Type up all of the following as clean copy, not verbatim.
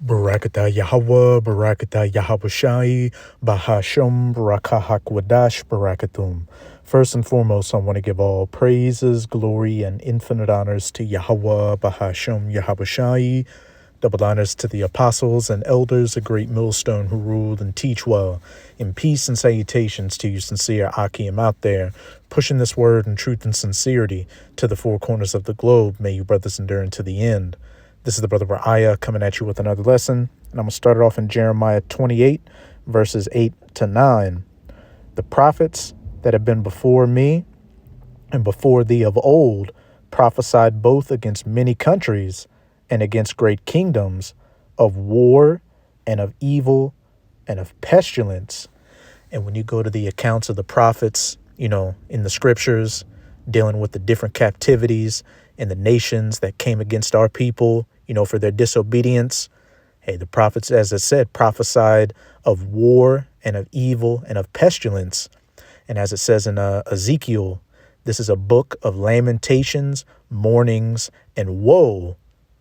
Barakatah Yahweh, Barakatah Yahawashi, Bahasham, Barakahakwadash, Barakatum. First and foremost, I want to give all praises, glory, and infinite honors to Yahweh, Bahasham, Yahawashi. Double honors to the apostles and elders, a great millstone who ruled and teach well. In peace and salutations to you sincere Akim out there, pushing this word in truth and sincerity to the four corners of the globe. May you brothers endure unto the end. This is the brother Ra'aya coming at you with another lesson. And I'm going to start it off in Jeremiah 28, verses 8 to 9. The prophets that have been before me and before thee of old prophesied both against many countries and against great kingdoms, of war and of evil and of pestilence. And when you go to the accounts of the prophets, in the scriptures, dealing with the different captivities and the nations that came against our people, for their disobedience, hey, the prophets, as I said, prophesied of war and of evil and of pestilence. And as it says in Ezekiel, this is a book of lamentations, mournings, and woe.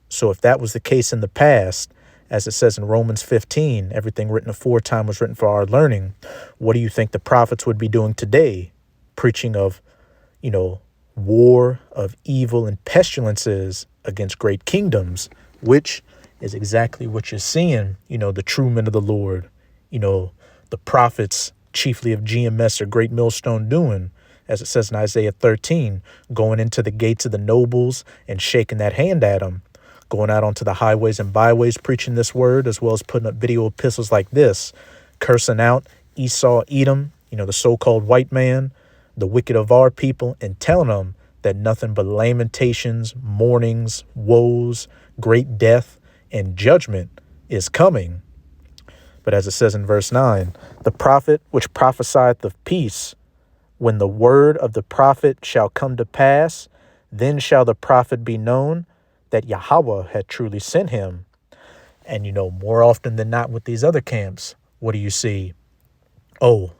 So if that was the case in the past, as it says in Romans 15, everything written aforetime was written for our learning, what do you think the prophets would be doing today? Preaching of, war, of evil and pestilences against great kingdoms, which is exactly what you're seeing, the true men of the Lord, the prophets, chiefly of GMS or Great Millstone doing, as it says in Isaiah 13, going into the gates of the nobles and shaking that hand at them, going out onto the highways and byways, preaching this word, as well as putting up video epistles like this, cursing out Esau, Edom, the so-called white man, the wicked of our people, and telling them that nothing but lamentations, mournings, woes, great death, and judgment is coming. But as it says in verse 9, the prophet which prophesieth of peace, when the word of the prophet shall come to pass, then shall the prophet be known that Yahweh had truly sent him. And, more often than not with these other camps, what do you see? Oh,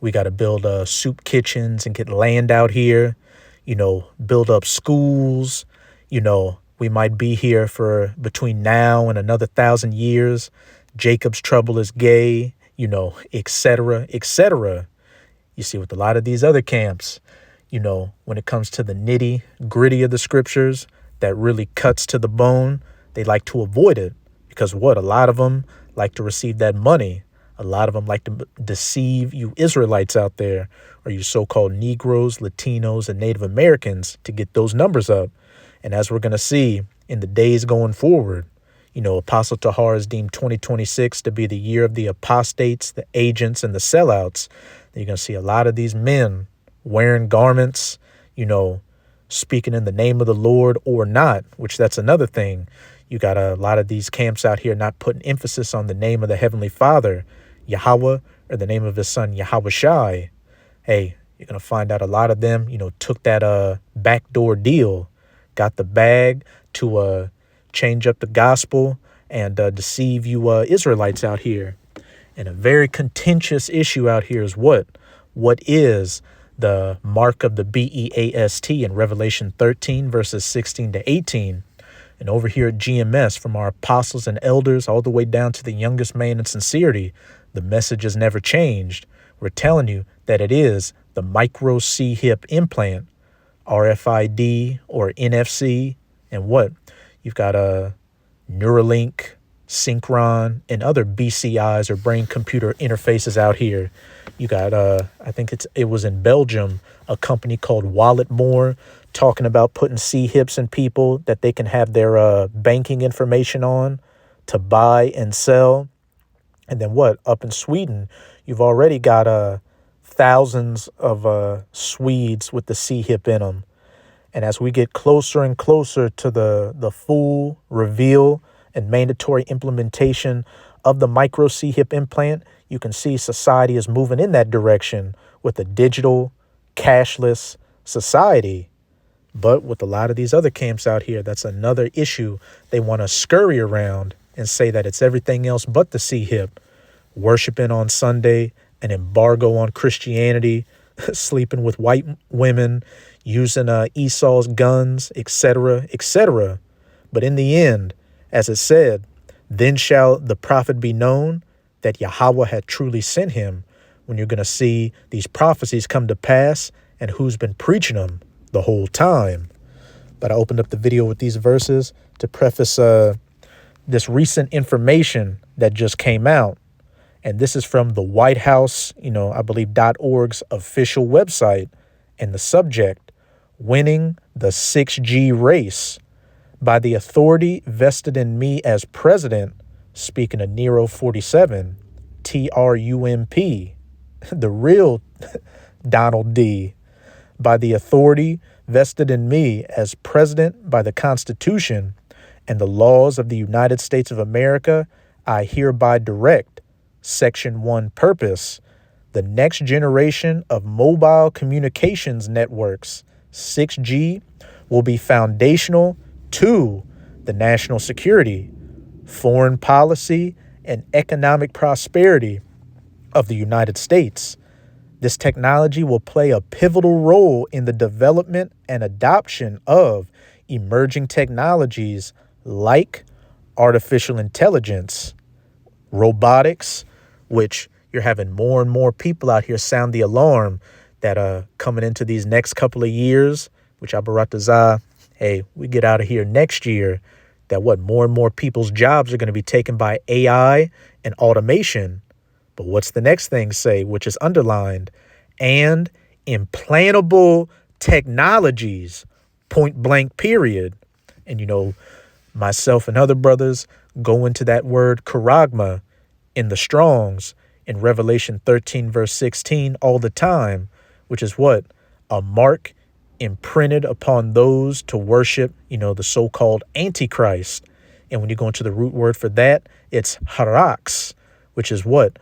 we got to build soup kitchens and get land out here, build up schools. We might be here for between now and another 1,000 years. Jacob's trouble is gay, etc., etc. You see, with a lot of these other camps, when it comes to the nitty gritty of the scriptures that really cuts to the bone, they like to avoid it because a lot of them like to receive that money. A lot of them like to deceive you Israelites out there, or you so-called Negroes, Latinos, and Native Americans to get those numbers up. And as we're going to see in the days going forward, Apostle Tahar has deemed 2026 to be the year of the apostates, the agents, and the sellouts. You're going to see a lot of these men wearing garments, speaking in the name of the Lord or not, which that's another thing. You got a lot of these camps out here not putting emphasis on the name of the Heavenly Father, Yahweh, or the name of his son, Yahawashi. Hey, you're going to find out a lot of them, took that backdoor deal, got the bag to change up the gospel and deceive you Israelites out here. And a very contentious issue out here is what? What is the mark of the BEAST in Revelation 13, verses 16 to 18? And over here at GMS, from our apostles and elders all the way down to the youngest man in sincerity, the message has never changed. We're telling you that it is the micro C-hip implant, RFID or NFC, and what? You've got a Neuralink, Synchron, and other BCIs or brain-computer interfaces out here. You got, I think it was in Belgium, a company called Walletmore talking about putting C-hips in people that they can have their banking information on to buy and sell. And then what? Up in Sweden, you've already got thousands of Swedes with the C-hip in them. And as we get closer and closer to the full reveal and mandatory implementation of the micro C-hip implant, you can see society is moving in that direction with a digital, cashless society. But with a lot of these other camps out here, that's another issue. They want to scurry around and say that it's everything else but the C-hip. Worshiping on Sunday, an embargo on Christianity, sleeping with white women, using Esau's guns, etc., etc. But in the end, as it said, Then shall the prophet be known that Yahweh had truly sent him, when you're going to see these prophecies come to pass and who's been preaching them the whole time. But I opened up the video with these verses to preface this recent information that just came out. And this is from the White House, I believe .org's official website. And the subject, winning the 6G race. By the authority vested in me as president, speaking of Nero 47, Trump, the real Donald D. By the authority vested in me as president by the Constitution and the laws of the United States of America, I hereby direct, Section 1 purpose, the next generation of mobile communications networks, 6G, will be foundational to the national security, foreign policy, and economic prosperity of the United States. This technology will play a pivotal role in the development and adoption of emerging technologies like artificial intelligence, robotics, which you're having more and more people out here sound the alarm that coming into these next couple of years, which Abaratazah, hey, we get out of here next year, that more and more people's jobs are going to be taken by AI and automation. But what's the next thing say, which is underlined? And implantable technologies, point blank, period. And, myself and other brothers go into that word charagma in the Strongs in Revelation 13, verse 16 all the time, which is what? A mark imprinted upon those to worship, the so-called Antichrist. And when you go into the root word for that, it's harax, which is what?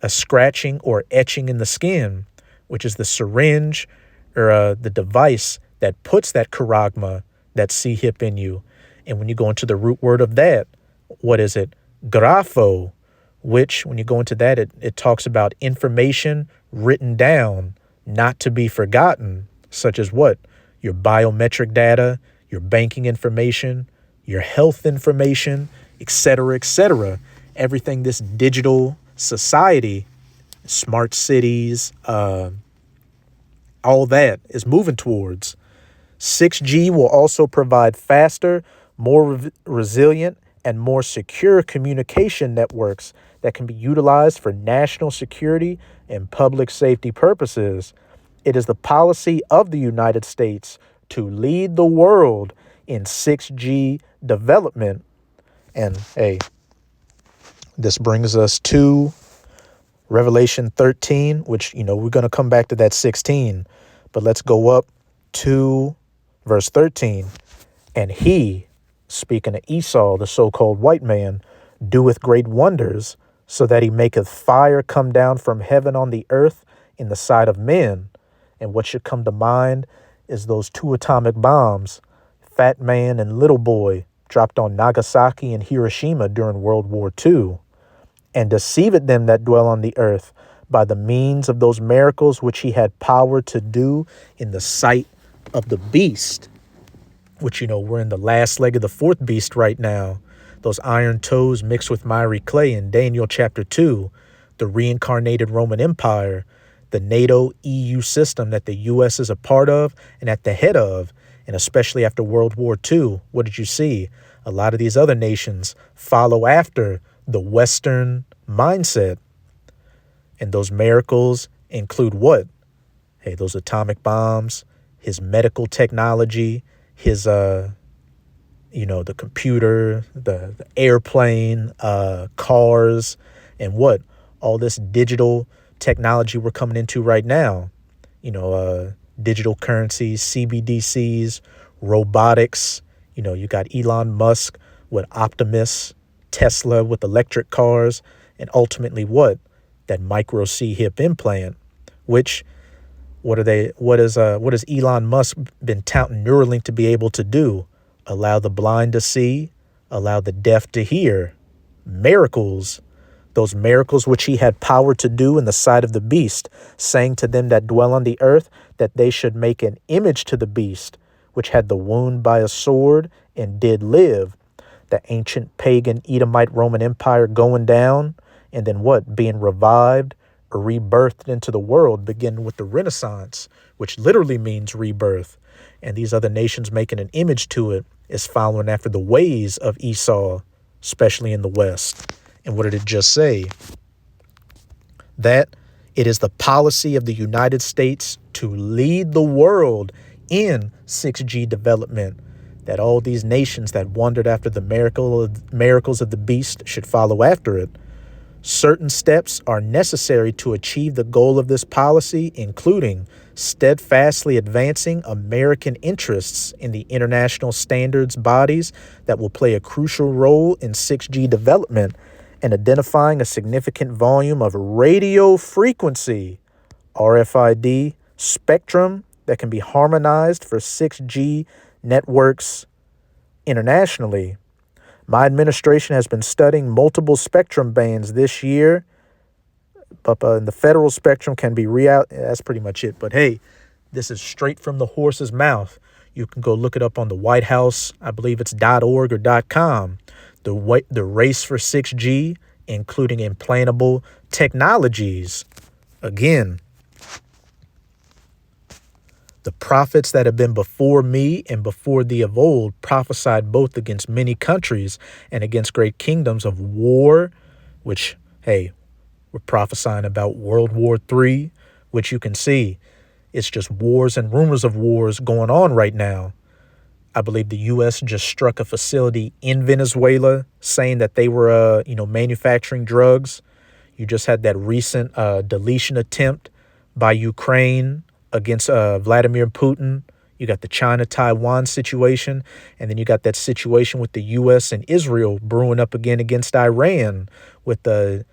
A scratching or etching in the skin, which is the syringe or the device that puts that charagma, that C-hip in you. And when you go into the root word of that, what is it? Grapho, which when you go into that, it talks about information written down, not to be forgotten, such as what? Your biometric data, your banking information, your health information, etc., etc. Everything this digital society, smart cities, all that is moving towards. 6G will also provide faster, more resilient, and more secure communication networks that can be utilized for national security and public safety purposes. It is the policy of the United States to lead the world in 6G development. And hey, this brings us to Revelation 13, which, we're going to come back to that 16, but let's go up to verse 13. And he, speaking of Esau, the so-called white man, doeth great wonders, so that he maketh fire come down from heaven on the earth in the sight of men. And what should come to mind is those 2 atomic bombs, Fat Man and Little Boy, dropped on Nagasaki and Hiroshima during World War II. And deceived them that dwell on the earth by the means of those miracles which he had power to do in the sight of the beast, which, we're in the last leg of the 4th beast right now. Those iron toes mixed with miry clay in Daniel chapter 2, the reincarnated Roman Empire, the NATO EU system that the U.S. is a part of and at the head of, and especially after World War II. What did you see? A lot of these other nations follow after the Western mindset. And those miracles include what? Hey, those atomic bombs, his medical technology, his, the computer, the airplane, cars, and what? All this digital technology we're coming into right now. Digital currencies, CBDCs, robotics. You got Elon Musk with Optimus, Tesla with electric cars, and ultimately what? That micro C-hip implant, which what has Elon Musk been touting Neuralink to be able to do? Allow the blind to see, allow the deaf to hear. Miracles, those miracles which he had power to do in the sight of the beast, saying to them that dwell on the earth that they should make an image to the beast, which had the wound by a sword and did live. the ancient pagan Edomite Roman Empire going down, and then what? Being revived or rebirthed into the world, beginning with the Renaissance, which literally means rebirth. And these other nations making an image to it is following after the ways of Esau, especially in the West. And what did it just say? That it is the policy of the United States to lead the world in 6G development, that all these nations that wandered after the miracles of the beast should follow after it. Certain steps are necessary to achieve the goal of this policy, including steadfastly advancing American interests in the international standards bodies that will play a crucial role in 6G development, and identifying a significant volume of radio frequency, RFID, spectrum that can be harmonized for 6G networks internationally. My administration has been studying multiple spectrum bands this year, but the federal spectrum can be that's pretty much it. But hey, this is straight from the horse's mouth. You can go look it up on the White House. I believe it's .org or .com. The race for 6G, including implantable technologies. Again, the prophets that have been before me and before thee of old prophesied both against many countries and against great kingdoms of war, which, hey, we're prophesying about World War III, which you can see. It's just wars and rumors of wars going on right now. I believe the U.S. just struck a facility in Venezuela saying that they were, manufacturing drugs. You just had that recent deletion attempt by Ukraine against Vladimir Putin. You got the China-Taiwan situation, and then you got that situation with the U.S. and Israel brewing up again against Iran with the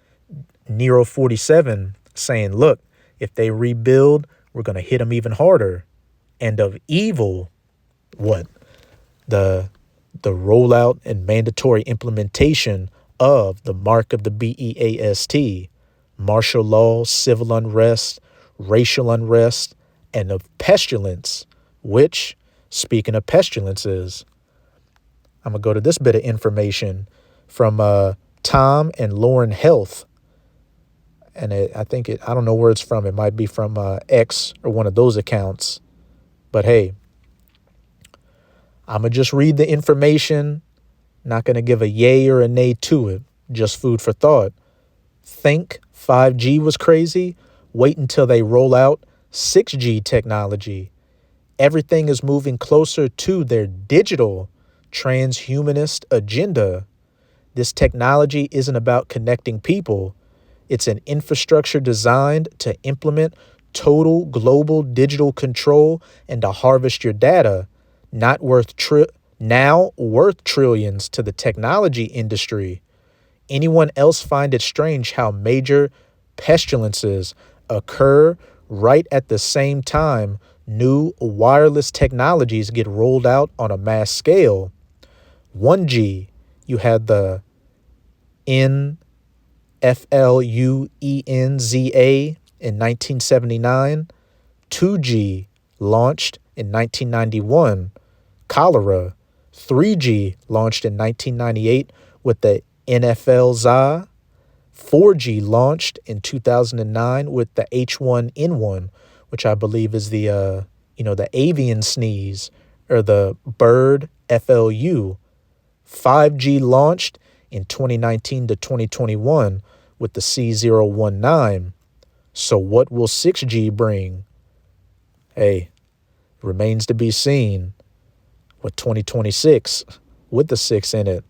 Nero 47 saying, look, if they rebuild, we're going to hit them even harder. And of evil, what? The rollout and mandatory implementation of the mark of the BEAST, martial law, civil unrest, racial unrest, and of pestilence, which, speaking of pestilences, I'm going to go to this bit of information from Tom and Lauren Health. And I don't know where it's from. It might be from X or one of those accounts. But hey, I'm going to just read the information. Not going to give a yay or a nay to it. Just food for thought. Think 5G was crazy? Wait until they roll out 6G technology. Everything is moving closer to their digital transhumanist agenda. This technology isn't about connecting people. It's an infrastructure designed to implement total global digital control and to harvest your data, not worth trillions to the technology industry. Anyone else find it strange how major pestilences occur right at the same time new wireless technologies get rolled out on a mass scale? 1G, you had the influenza in 1979. 2G launched in 1991. Cholera. 3G launched in 1998 with the influenza. 4G launched in 2009 with the H1N1, which I believe is the avian sneeze or the bird flu. 5G launched in 2019 to 2021 with the C019. So what will 6G bring? Hey, remains to be seen what 2026 with the 6 in it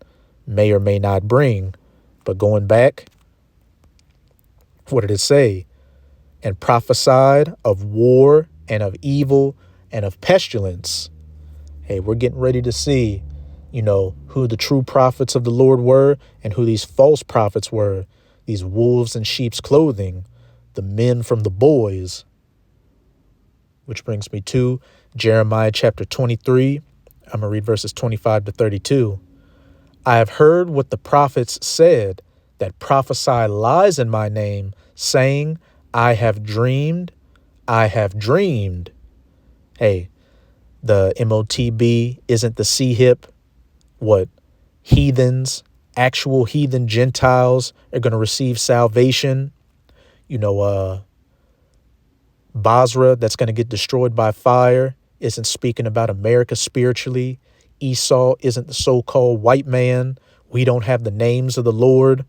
may or may not bring. But going back, what did it say? And prophesied of war and of evil and of pestilence. Hey, we're getting ready to see, who the true prophets of the Lord were and who these false prophets were. These wolves in sheep's clothing, the men from the boys. Which brings me to Jeremiah chapter 23. I'm going to read verses 25 to 32. I have heard what the prophets said that prophesy lies in my name, saying, I have dreamed, I have dreamed. Hey, the MOTB isn't the C-hip. What? heathens, actual heathen Gentiles are going to receive salvation. Basra, that's going to get destroyed by fire, isn't speaking about America spiritually. Esau isn't the so-called white man. We don't have the names of the Lord.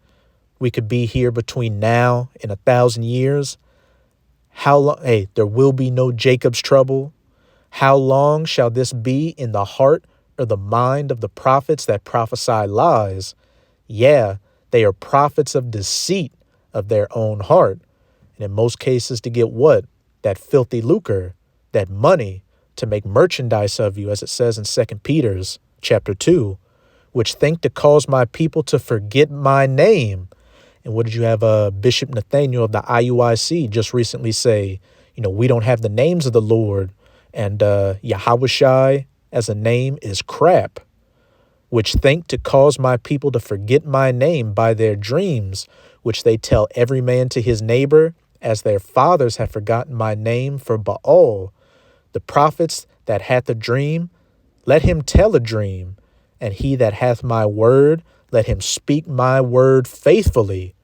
We could be here between now and 1,000 years. How long? Hey, there will be no Jacob's trouble. How long shall this be in the heart or the mind of the prophets that prophesy lies? Yeah, they are prophets of deceit of their own heart. And in most cases to get what? That filthy lucre, that money, to make merchandise of you, as it says in 2 Peter's chapter 2, which think to cause my people to forget my name. And what did you have Bishop Nathaniel of the IUIC just recently say? We don't have the names of the Lord, and Yahushai as a name is crap, which think to cause my people to forget my name by their dreams, which they tell every man to his neighbor, as their fathers have forgotten my name for Baal. The prophets that hath a dream, let him tell a dream, and he that hath my word, let him speak my word faithfully.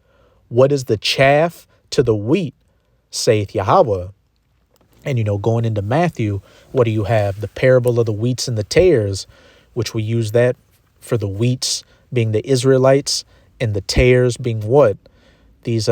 What is the chaff to the wheat, saith Yahweh? And, going into Matthew, what do you have? The parable of the wheats and the tares, which we use that for the wheats being the Israelites and the tares being what? These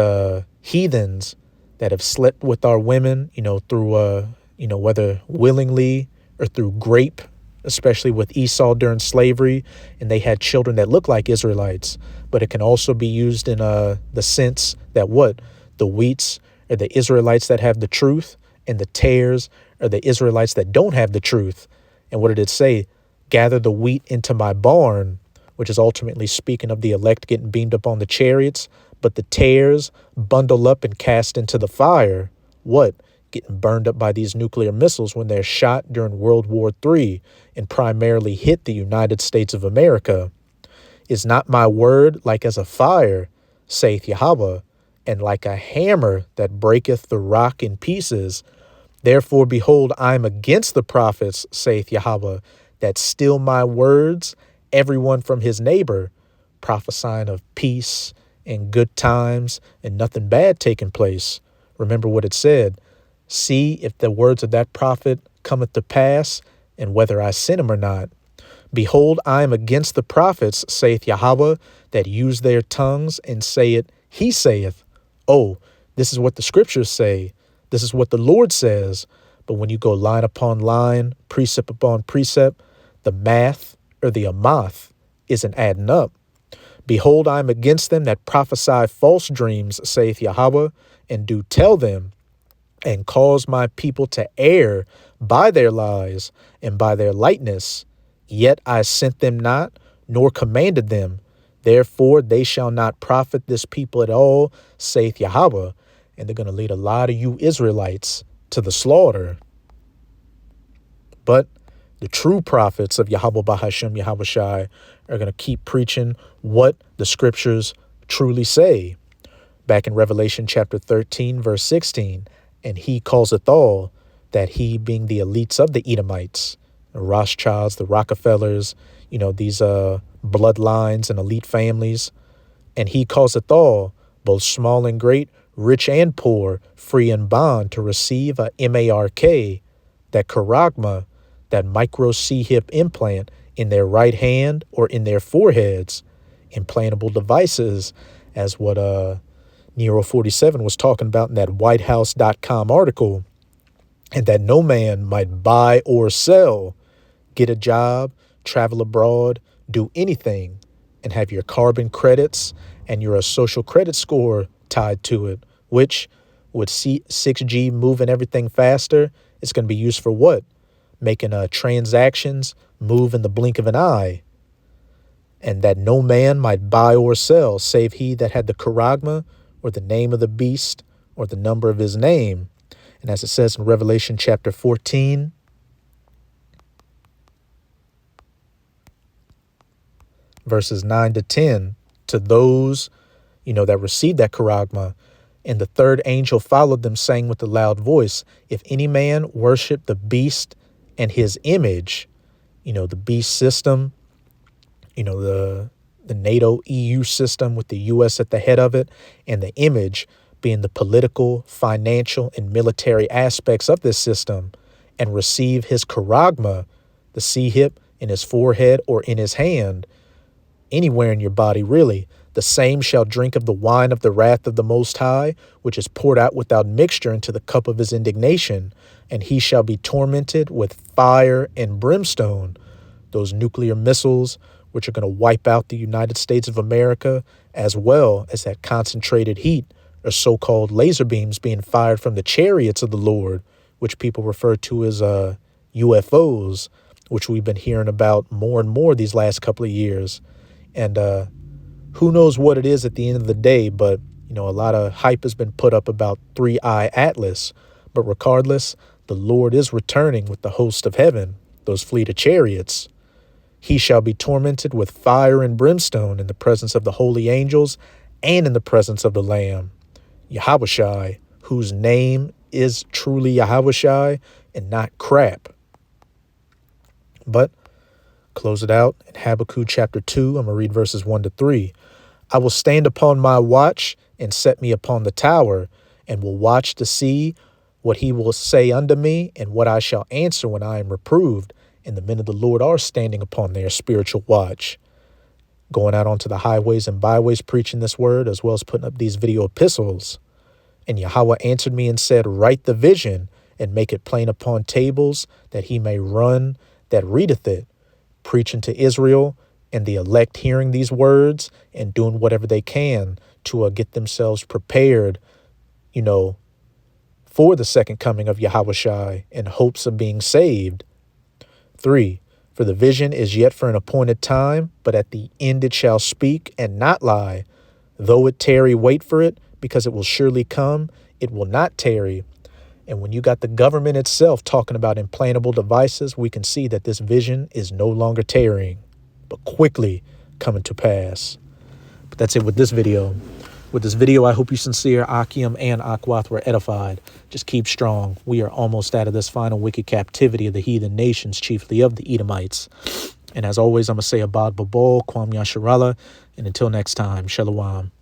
heathens that have slept with our women, through, whether willingly or through grape, especially with Esau during slavery, and they had children that look like Israelites. But it can also be used in the sense that what? The wheats are the Israelites that have the truth, and the tares are the Israelites that don't have the truth. And what did it say? Gather the wheat into my barn, which is ultimately speaking of the elect getting beamed up on the chariots, but the tares bundle up and cast into the fire. What? Getting burned up by these nuclear missiles when they're shot during World War III and primarily hit the United States of America. Is not my word like as a fire, saith Yahweh, and like a hammer that breaketh the rock in pieces? Therefore, behold, I am against the prophets, saith Yahweh, that steal my words, everyone from his neighbor, prophesying of peace and good times and nothing bad taking place. Remember what it said. See if the words of that prophet cometh to pass, and whether I send him or not. Behold, I am against the prophets, saith Yahweh, that use their tongues and say it, he saith. Oh, this is what the scriptures say. This is what the Lord says. But when you go line upon line, precept upon precept, the math or the amath isn't adding up. Behold, I am against them that prophesy false dreams, saith Yahweh, and do tell them, and cause my people to err by their lies and by their lightness. Yet I sent them not, nor commanded them. Therefore they shall not profit this people at all, saith Yahweh. And they're going to lead a lot of you Israelites to the slaughter. But the true prophets of Yahweh Bahashem Yahushai are going to keep preaching what the scriptures truly say. Back in Revelation chapter 13, verse 16, and he causeth all, that he being the elites of the Edomites, the Rothschilds, the Rockefellers, these bloodlines and elite families, and he causeth all, both small and great, rich and poor, free and bond, to receive a MARK, that charagma, that micro C-hip implant in their right hand or in their foreheads, implantable devices, as what Nero 47 was talking about in that whitehouse.com article, and that no man might buy or sell, get a job, travel abroad, do anything, and have your carbon credits and your social credit score tied to it, which with 6G moving everything faster, it's going to be used for what? Making transactions move in the blink of an eye. And that no man might buy or sell, save he that had the charagma, or the name of the beast, or the number of his name. And as it says in Revelation chapter 14, verses 9 to 10, to those, that received that charagma. And the third angel followed them, saying with a loud voice, if any man worship the beast and his image, the beast system, the NATO EU system with the US at the head of it, and the image being the political, financial, and military aspects of this system, and receive his charagma, the C-hip, in his forehead or in his hand, anywhere in your body, really. The same shall drink of the wine of the wrath of the Most High, which is poured out without mixture into the cup of his indignation, and he shall be tormented with fire and brimstone. Those nuclear missiles, which are going to wipe out the United States of America, as well as that concentrated heat, or so-called laser beams being fired from the chariots of the Lord, which people refer to as UFOs, which we've been hearing about more and more these last couple of years. And who knows what it is at the end of the day, but, a lot of hype has been put up about 3-Eye Atlas. But regardless, the Lord is returning with the host of heaven, those fleet of chariots. He shall be tormented with fire and brimstone in the presence of the holy angels and in the presence of the Lamb, Yahushai, whose name is truly Yahushai and not crap. But close it out in Habakkuk chapter 2. I'm going to read verses 1-3. I will stand upon my watch and set me upon the tower, and will watch to see what he will say unto me, and what I shall answer when I am reproved. And the men of the Lord are standing upon their spiritual watch, going out onto the highways and byways preaching this word, as well as putting up these video epistles. And Yahweh answered me and said, write the vision and make it plain upon tables, that he may run that readeth it, preaching to Israel and the elect hearing these words and doing whatever they can to get themselves prepared, for the second coming of Yahushai in hopes of being saved. 3, for the vision is yet for an appointed time, but at the end it shall speak and not lie. Though it tarry, wait for it, because it will surely come. It will not tarry. And when you got the government itself talking about implantable devices, we can see that this vision is no longer tarrying, but quickly coming to pass. But that's it with this video. With this video, I hope you sincere, Akim and Akwath were edified. Just keep strong. We are almost out of this final wicked captivity of the heathen nations, chiefly of the Edomites. And as always, I'm going to say Abad Babol, Kwam Yasharallah, and until next time, Shalom.